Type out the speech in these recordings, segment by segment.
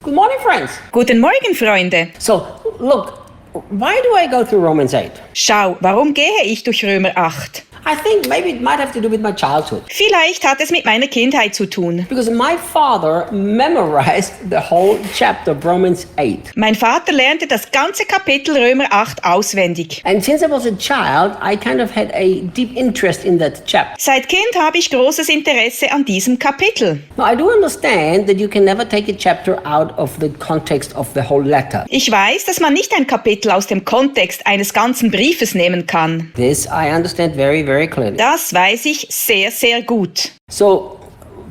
Good morning, friends. Guten Morgen, Freunde. So, look, why do I go through Romans 8? Schau, warum gehe ich durch Römer 8? I think maybe it might have to do with my childhood. Vielleicht hat es mit meiner Kindheit zu tun. Because my father memorized the whole chapter of Romans 8. Mein Vater lernte das ganze Kapitel Römer 8 auswendig. And since I was a child, I kind of had a deep interest in that chapter. Seit Kind habe ich großes Interesse an diesem Kapitel. Now, I do understand that you can never take a chapter out of the context of the whole letter. Ich weiß, dass man nicht ein Kapitel aus dem Kontext eines ganzen Briefes nehmen kann. This I understand very clearly. Das weiß ich sehr, sehr gut. So,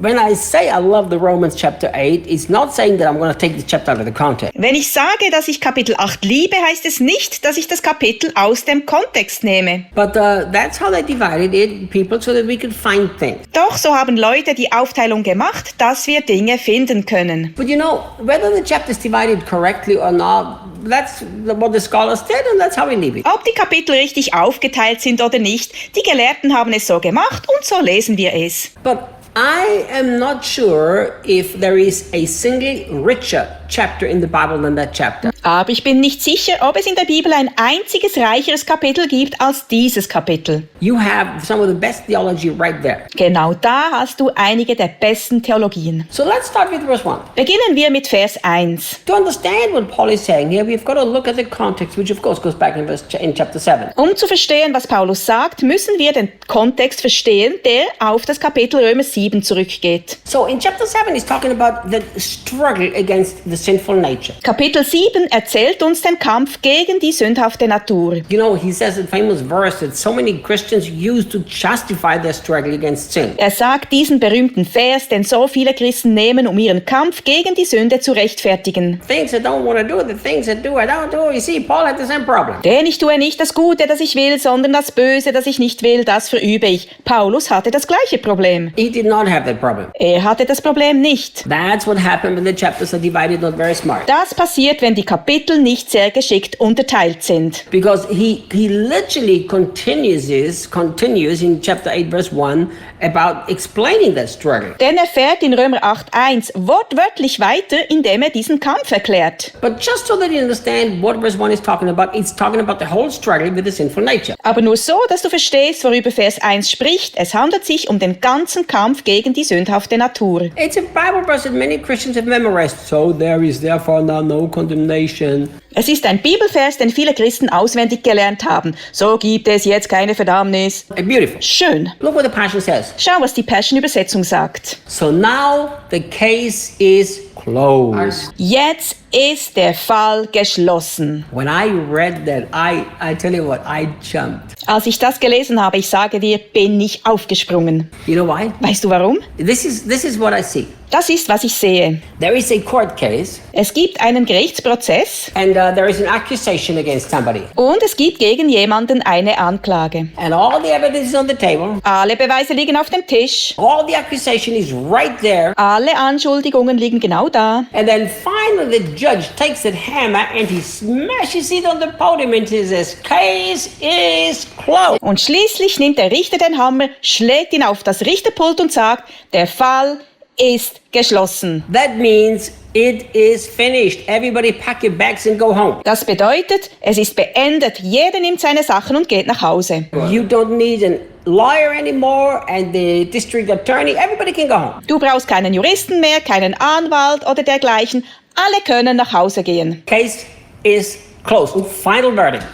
when I say I love the Romans chapter 8, it's not saying that I'm going to take the chapter out of the context. Wenn ich sage, dass ich Kapitel 8 liebe, heißt es nicht, dass ich das Kapitel aus dem Kontext nehme. But that's how they divided it, people, so that we could find things. Doch so haben Leute die Aufteilung gemacht, dass wir Dinge finden können. But you know, whether the chapter is divided correctly or not, that's what the scholars did, and that's how we leave it. Ob die Kapitel richtig aufgeteilt sind oder nicht, die Gelehrten haben es so gemacht und so lesen wir es. But I am not sure if there is a single richer chapter in the Bible than that chapter. Aber ich bin nicht sicher, ob es in der Bibel ein einziges reicheres Kapitel gibt als dieses Kapitel. You have some of the best theology right there. Genau da hast du einige der besten Theologien. So let's start with verse 1. Beginnen wir mit Vers 1. To understand what Paul is saying here, we've got to look at the context, which of course goes back in chapter 7. Um zu verstehen, was Paulus sagt, müssen wir den Kontext verstehen, der auf das Kapitel Römer 7 zurückgeht. So in chapter 7, he's talking about the struggle against the sinful nature. Kapitel 7 erzählt uns den Kampf gegen die sündhafte Natur. You know, he says a famous verse that so many Christians use to justify their struggle against sin. Er sagt diesen berühmten Vers, den so viele Christen nehmen, um ihren Kampf gegen die Sünde zu rechtfertigen. Things I don't want to do, the things I do, I don't do. You see, Paul had the same problem. Denn ich tue nicht das Gute, das ich will, sondern das Böse, das ich nicht will, das verübe ich. Paulus hatte das gleiche Problem. He did not have that problem. Er hatte das Problem nicht. That's what happened when the chapters are divided not very smart. Das passiert, wenn die Kapitel nicht sehr geschickt unterteilt sind. Because he literally continues in chapter 8 verse 1 about explaining that struggle. Denn er fährt in Römer 8,1 wortwörtlich weiter, indem er diesen Kampf erklärt. But just so that you understand what verse 1 is talking about, it's talking about the whole struggle with the sinful nature. Aber nur so, dass du verstehst, worüber Vers 1 spricht. Es handelt sich um den ganzen Kampf gegen die sündhafte Natur. It's a Bible verse that many Christians have memorized. So there is therefore now no condemnation. Es ist ein Bibelvers, den viele Christen auswendig gelernt haben. So gibt es jetzt keine Verdammnis. Beautiful. Schön. Look what the Passion says. Schau, was die Passion-Übersetzung sagt. So now the case is closed. Jetzt ist der Fall geschlossen. When I read that, I tell you what, I jumped. Als ich das gelesen habe, ich sage dir, bin ich aufgesprungen. You know why? Weißt du warum? This is what I see. Das ist, was ich sehe. There is a court case, Es gibt einen Gerichtsprozess and there is an accusation against somebody. und es gibt gegen jemanden eine Anklage. And all the evidence is on the table. Alle Beweise liegen auf dem Tisch. All the accusation is right there. Alle Anschuldigungen liegen genau da. And then finally the judge takes that hammer and he smashes it on the podium and he says, case is closed. Und schließlich nimmt der Richter den Hammer, schlägt ihn auf das Richterpult und sagt, der Fall ist geschlossen. That means it is finished. Everybody pack your bags and go home. Das bedeutet, es ist beendet. Jeder nimmt seine Sachen und geht nach Hause. You don't need a lawyer anymore and the district attorney. Everybody can go home. Du brauchst keinen Juristen mehr, keinen Anwalt oder dergleichen. Alle können nach Hause gehen. Case is closed. Final verdict.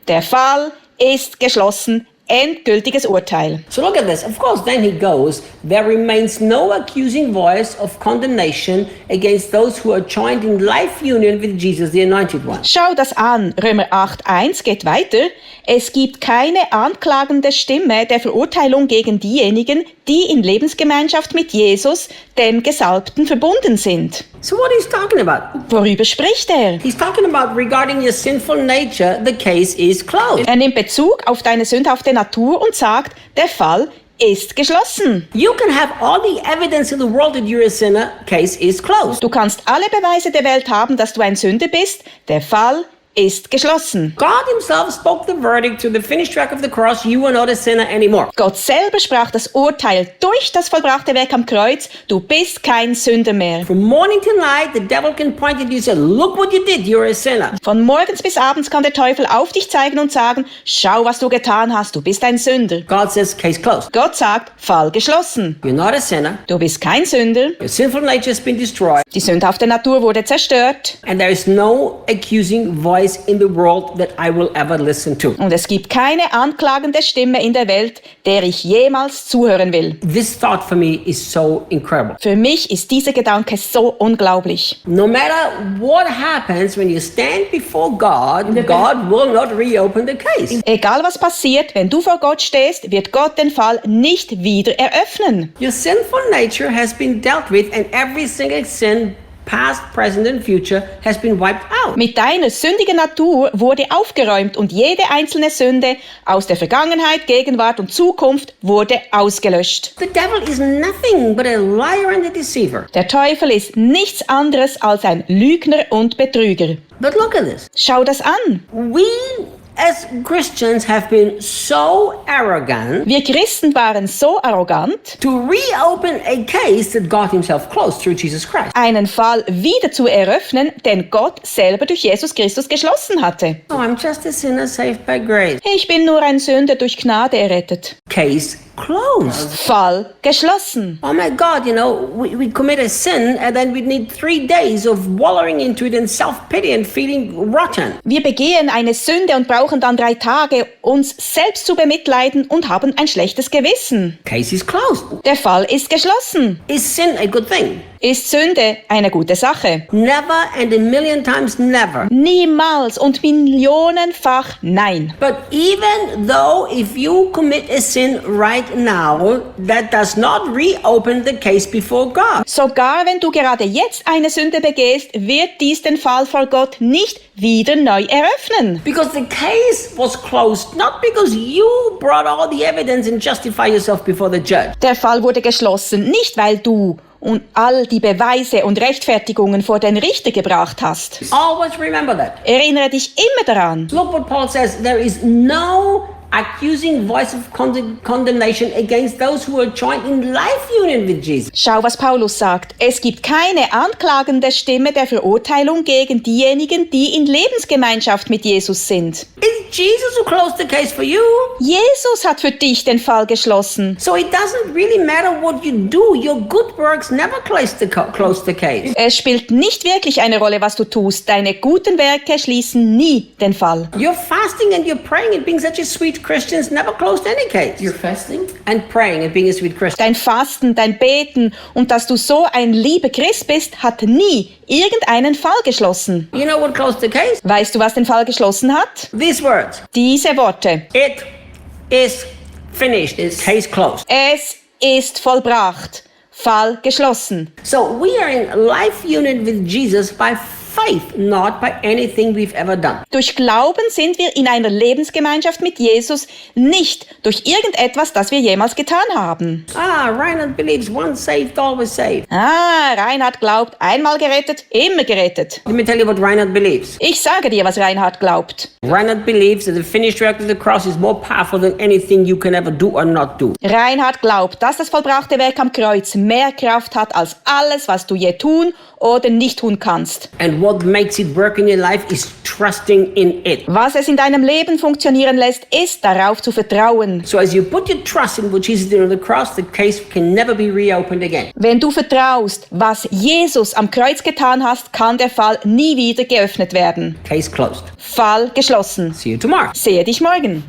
Der Fall ist geschlossen. Endgültiges Urteil. So look at this. Of course, then he goes, there remains no accusing voice of condemnation against those who are joined in life union with Jesus, the Anointed One. Schau das an. Römer 8,1 geht weiter. Es gibt keine anklagende Stimme der Verurteilung gegen diejenigen, die in Lebensgemeinschaft mit Jesus, dem Gesalbten, verbunden sind. So what he's talking about? Worüber spricht er? He's talking about regarding your sinful nature, the case is closed. Er nimmt Bezug auf deine sündhafte Natur und sagt, der Fall ist geschlossen. You can have all the evidence in the world that you're a sinner, case is closed. Du kannst alle Beweise der Welt haben, dass du ein Sünder bist. Der Fall ist geschlossen. God himself spoke the verdict to the finished work of the cross, you are not a sinner anymore. Gott selber sprach das Urteil durch das vollbrachte Werk am Kreuz, du bist kein Sünder mehr. From morning to night, the devil can point at you and say, look what you did, you're a sinner. Von morgens bis abends kann der Teufel auf dich zeigen und sagen, schau, was du getan hast, du bist ein Sünder. God says, case closed. Gott sagt, Fall geschlossen. You're not a sinner. Du bist kein Sünder. Your sinful nature has been destroyed. Die sündhafte Natur wurde zerstört. And there is no accusing voice in the world that I will ever listen to. Und es gibt keine anklagende Stimme in der Welt, der ich jemals zuhören will. This thought for me is so incredible. Für mich ist dieser Gedanke so unglaublich. No matter what happens when you stand before God, God will not reopen the case. Egal was passiert, wenn du vor Gott stehst, wird Gott den Fall nicht wieder eröffnen. Your sinful nature has been dealt with, and every single sin, past, present, and future, has been wiped out. Mit deiner sündigen Natur wurde aufgeräumt und jede einzelne Sünde aus der Vergangenheit, Gegenwart und Zukunft wurde ausgelöscht. The devil is nothing but a liar and a deceiver. Der Teufel ist nichts anderes als ein Lügner und Betrüger. But look at this. Schau das an. We as Christians have been so arrogant Wir Christen waren so arrogant, to reopen a case that God himself closed through Jesus Christ. einen Fall wieder zu eröffnen, den Gott selber durch Jesus Christus geschlossen hatte. Oh, I'm just a sinner saved by grace. Ich bin nur ein Sünder durch Gnade errettet. Case closed. Fall geschlossen. Oh my God, we commit a sin and then we need 3 days of wallowing into it in self-pity and feeling rotten. Wir begehen eine Sünde und brauchen dann 3 Tage, uns selbst zu bemitleiden und haben ein schlechtes Gewissen. Case is closed. Der Fall ist geschlossen. Is sin a good thing? Ist Sünde eine gute Sache? Never and a million times never. Niemals und millionenfach nein. But even though if you commit a sin right now, that does not reopen the case before God. Sogar wenn du gerade jetzt eine Sünde begehst, wird dies den Fall vor Gott nicht wieder neu eröffnen. Because the case was closed not because you brought all the evidence and justify yourself before the judge. Der Fall wurde geschlossen, nicht weil du und all die Beweise und Rechtfertigungen vor den Richter gebracht hast. Always remember that. Erinnere dich immer daran. Look what Paul says. There is no accusing voice of condemnation against those who are joined in life union with Jesus. Schau, was Paulus sagt. Es gibt keine anklagende Stimme der Verurteilung gegen diejenigen, die in Lebensgemeinschaft mit Jesus sind. It's Jesus who closed the case for you. Jesus hat für dich den Fall geschlossen. So it doesn't really matter what you do. Your good works never close the case. Es spielt nicht wirklich eine Rolle, was du tust. Deine guten Werke schließen nie den Fall. Your fasting and your praying and being such a sweet Christians never closed any case. You're fasting? And praying and being a sweet Christian. Dein Fasten, dein Beten und dass du so ein lieber Christ bist, hat nie irgendeinen Fall geschlossen. You know what closed the case? Weißt du, was den Fall geschlossen hat? These words. Diese Worte. It is finished. Case closed. Es ist vollbracht. Fall geschlossen. So we are in life union with Jesus by faith, not by anything we've ever done. Durch Glauben sind wir in einer Lebensgemeinschaft mit Jesus, nicht durch irgendetwas, das wir jemals getan haben. Reinhard believes once saved, always saved. Reinhard glaubt, einmal gerettet, immer gerettet. Let me tell you what Reinhard believes. Ich sage dir, was Reinhard glaubt. Reinhard believes that the finished work of the cross is more powerful than anything you can ever do or not do. Reinhard glaubt, dass das vollbrachte Werk am Kreuz mehr Kraft hat als alles, was du je tun oder nicht tun kannst. And what makes it work in your life is trusting in it. Was es in deinem Leben funktionieren lässt, ist darauf zu vertrauen. So as you put your trust in what Jesus did on the cross, the case can never be reopened again. Wenn du vertraust, was Jesus am Kreuz getan hat, kann der Fall nie wieder geöffnet werden. Case closed. Fall geschlossen. See you tomorrow. Sehe dich morgen.